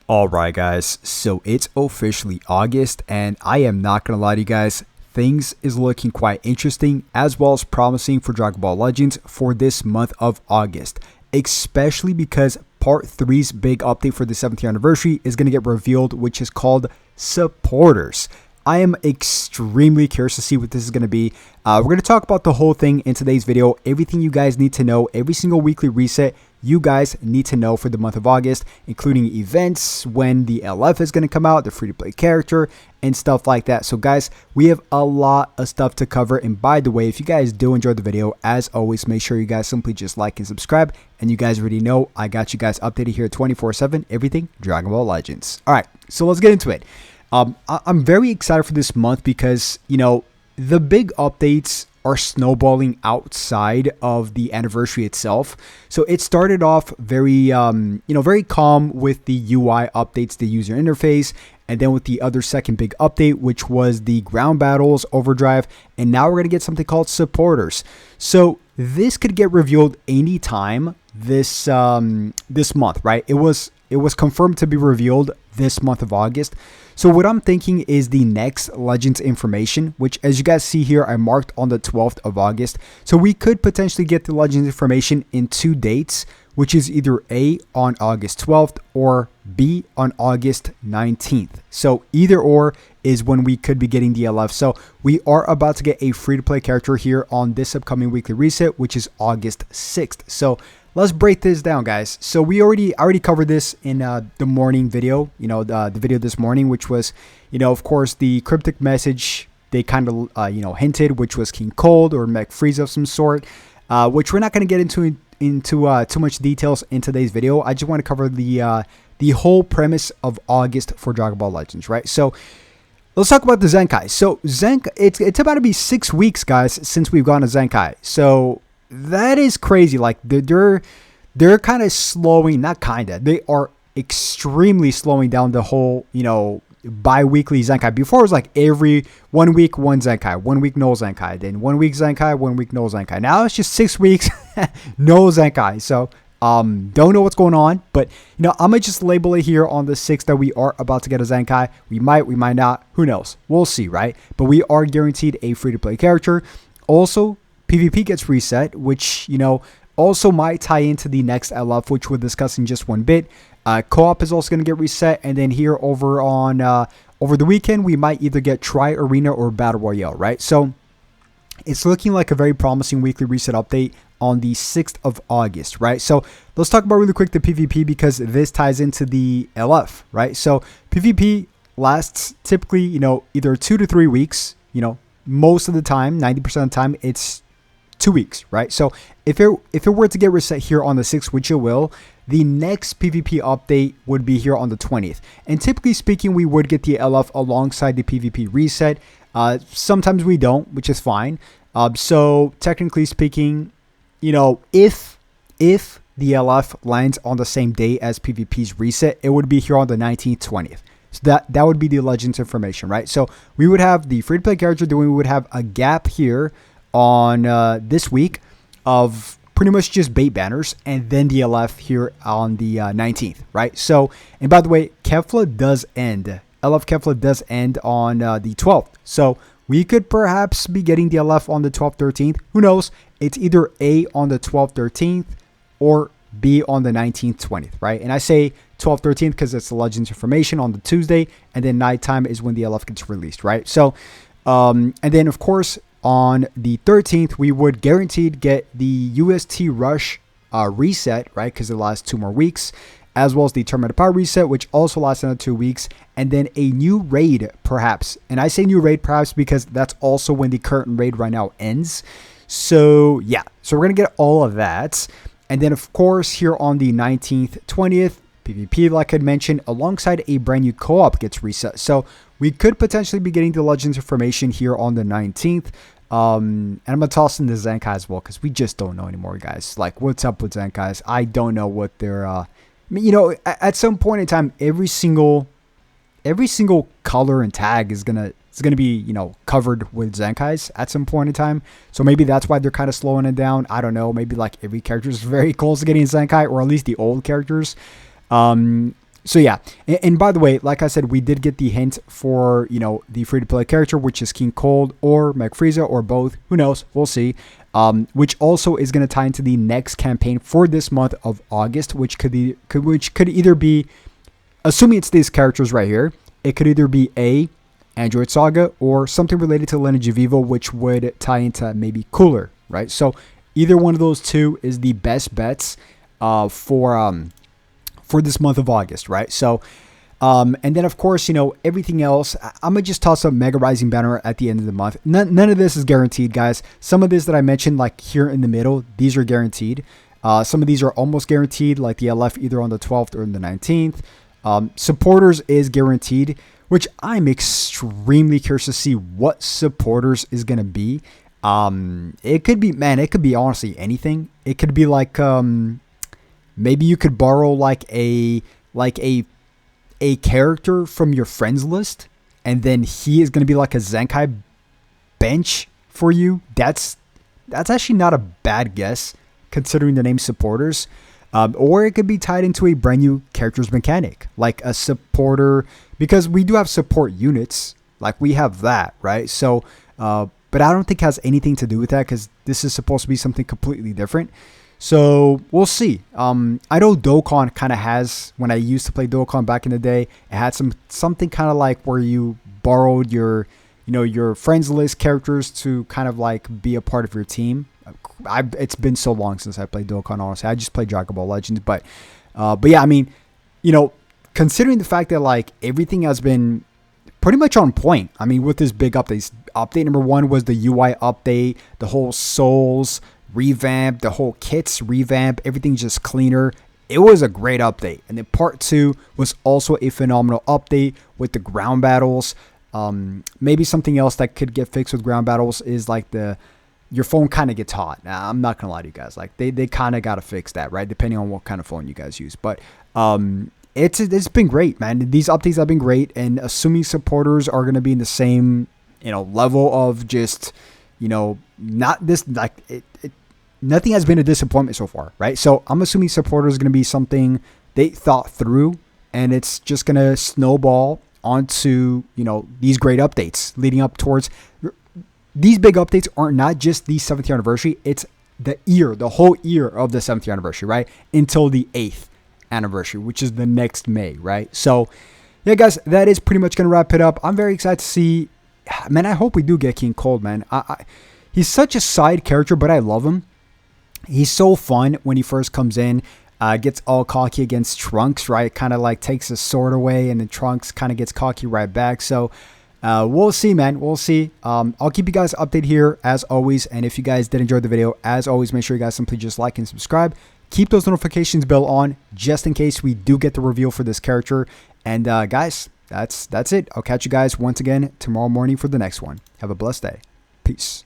Alright guys, so it's officially August and I am not gonna lie to you guys, things is looking quite interesting as well as promising for Dragon Ball Legends for this month of August, especially because part 3's big update for the 7th year anniversary is going to get revealed, which is called Supporters. I am extremely curious to see what this is going to be. We're going to talk about the whole thing in today's video, everything you guys need to know, every single weekly reset you guys need to know for the month of August, including events, when the LF is going to come out, the free-to-play character, and stuff like that. So guys, we have a lot of stuff to cover. And by the way, if you guys do enjoy the video, as always, make sure you guys simply just like and subscribe. And you guys already know I got you guys updated here 24/7, everything Dragon Ball Legends. All right, so let's get into it. I'm very excited for this month because, you know, the big updates are snowballing outside of the anniversary itself. So it started off very, very calm with the UI updates, the user interface, and then with the other second big update, which was the ground battles, overdrive, and now we're going to get something called supporters. So this could get revealed anytime this month, right? It was confirmed to be revealed this month of August. So what I'm thinking is the next Legends information, which as you guys see here, I marked on the 12th of August. So we could potentially get the Legends information in 2 dates, which is either A on August 12th or B on August 19th. So either or is when we could be getting the LF. So we are about to get a free-to-play character here on this upcoming weekly reset, which is August 6th. So let's break this down, guys. So I already covered this in the morning video, the video this morning, which was, of course, the cryptic message they kind of, hinted, which was King Cold or Mech Frieza of some sort, which we're not going to get into too much details in today's video. I just want to cover the whole premise of August for Dragon Ball Legends, right? So let's talk about the Zenkai. So it's about to be 6 weeks, guys, since we've gone to Zenkai. So that is crazy. Like they're kind of slowing, not kind of, they are extremely slowing down the whole, bi-weekly Zenkai. Before it was like every 1 week, one Zenkai, 1 week, no Zenkai, then 1 week Zenkai, 1 week, no Zenkai. Now it's just 6 weeks, no Zenkai. So, don't know what's going on, but I'm gonna just label it here on the 6th that we are about to get a Zenkai. We might not, who knows? We'll see, right? But we are guaranteed a free-to-play character. Also, PvP gets reset, which, also might tie into the next LF, which we'll discuss in just one bit. Co-op is also going to get reset. And then here over on over the weekend, we might either get Tri-Arena or Battle Royale, right? So it's looking like a very promising weekly reset update on the 6th of August, right? So let's talk about really quick the PvP because this ties into the LF, right? So PvP lasts typically, either 2 to 3 weeks, most of the time, 90% of the time, it's 2 weeks, right? So if it were to get reset here on the 6th, which it will, the next PvP update would be here on the 20th. And typically speaking, we would get the LF alongside the PvP reset. Sometimes we don't, which is fine. So technically speaking, if the LF lands on the same day as PvP's reset, it would be here on the 19th, 20th. So that would be the Legends information, right? So we would have the free-to-play character, then we would have a gap here on this week of pretty much just bait banners, and then the LF here on the 19th, right? So, and by the way, Kefla does end. LF Kefla does end on the 12th. So we could perhaps be getting the LF on the 12th, 13th. Who knows? It's either A on the 12th, 13th or B on the 19th, 20th, right? And I say 12th, 13th because it's the Legends information on the Tuesday, and then nighttime is when the LF gets released, right? So, and then of course, on the 13th, we would guaranteed get the UST Rush reset, right? Because it lasts 2 more weeks, as well as the Tournament of Power reset, which also lasts another 2 weeks, and then a new raid, perhaps. And I say new raid, perhaps, because that's also when the current raid right now ends. So, yeah. So, we're going to get all of that. And then, of course, here on the 19th, 20th, PvP, like I mentioned, alongside a brand new co-op gets reset. So, we could potentially be getting the Legends information here on the 19th. And I'm going to toss in the Zenkai as well because we just don't know anymore, guys. Like, what's up with Zenkais? I don't know what they're, at some point in time, every single color and tag is going to be, covered with Zenkais at some point in time. So maybe that's why they're kind of slowing it down. I don't know. Maybe like every character is very close to getting a Zenkai, or at least the old characters. So yeah, and by the way, like I said, we did get the hint for, the free-to-play character, which is King Cold or Mech Frieza or both. Who knows? We'll see. Which also is going to tie into the next campaign for this month of August, which could either be, assuming it's these characters right here, it could either be Android Saga or something related to Lineage of Evil, which would tie into maybe Cooler, right? So either one of those two is the best bets for this month of August, right? So, and then of course, everything else, I'm going to just toss a Mega Rising banner at the end of the month. None of this is guaranteed, guys. Some of this that I mentioned, like here in the middle, these are guaranteed. Some of these are almost guaranteed, like the LF either on the 12th or the 19th. Supporters is guaranteed, which I'm extremely curious to see what supporters is going to be. It could be honestly anything. It could be like, maybe you could borrow like a character from your friends list, and then he is going to be like a Zenkai bench for you. That's actually not a bad guess considering the name supporters. Or it could be tied into a brand new character's mechanic, like a supporter, because we do have support units, like we have that, right? So, but I don't think it has anything to do with that because this is supposed to be something completely different. So we'll see. I know Dokkan kind of has, when I used to play Dokkan back in the day, it had something kind of like where you borrowed your friends list characters to kind of like be a part of your team. It's been so long since I played Dokkan, honestly. I just played Dragon Ball Legends, but yeah, I mean, considering the fact that like everything has been pretty much on point. I mean, with this big updates, update number 1 was the UI update, the whole Souls revamp, the whole kits revamp, everything's just cleaner. It was a great update. And then part 2 was also a phenomenal update with the ground battles. Maybe something else that could get fixed with ground battles is like your phone kind of gets hot. Now, I'm not gonna lie to you guys, like they kind of got to fix that, right? Depending on what kind of phone you guys use. But it's been great, man. These updates have been great, and assuming supporters are gonna be in the same level of just not this, like nothing has been a disappointment so far, right? So I'm assuming supporters are going to be something they thought through, and it's just going to snowball onto, these great updates leading up towards. These big updates are not just the 7th year anniversary. It's the whole year of the 7th year anniversary, right? Until the 8th anniversary, which is the next May, right? So yeah, guys, that is pretty much going to wrap it up. I'm very excited to see, man, I hope we do get King Cold, man. He's such a side character, but I love him. He's so fun when he first comes in, gets all cocky against Trunks, right? Kind of like takes his sword away, and then Trunks kind of gets cocky right back. So we'll see, man. We'll see. I'll keep you guys updated here as always. And if you guys did enjoy the video, as always, make sure you guys simply just like and subscribe. Keep those notifications bell on just in case we do get the reveal for this character. And guys, that's it. I'll catch you guys once again tomorrow morning for the next one. Have a blessed day. Peace.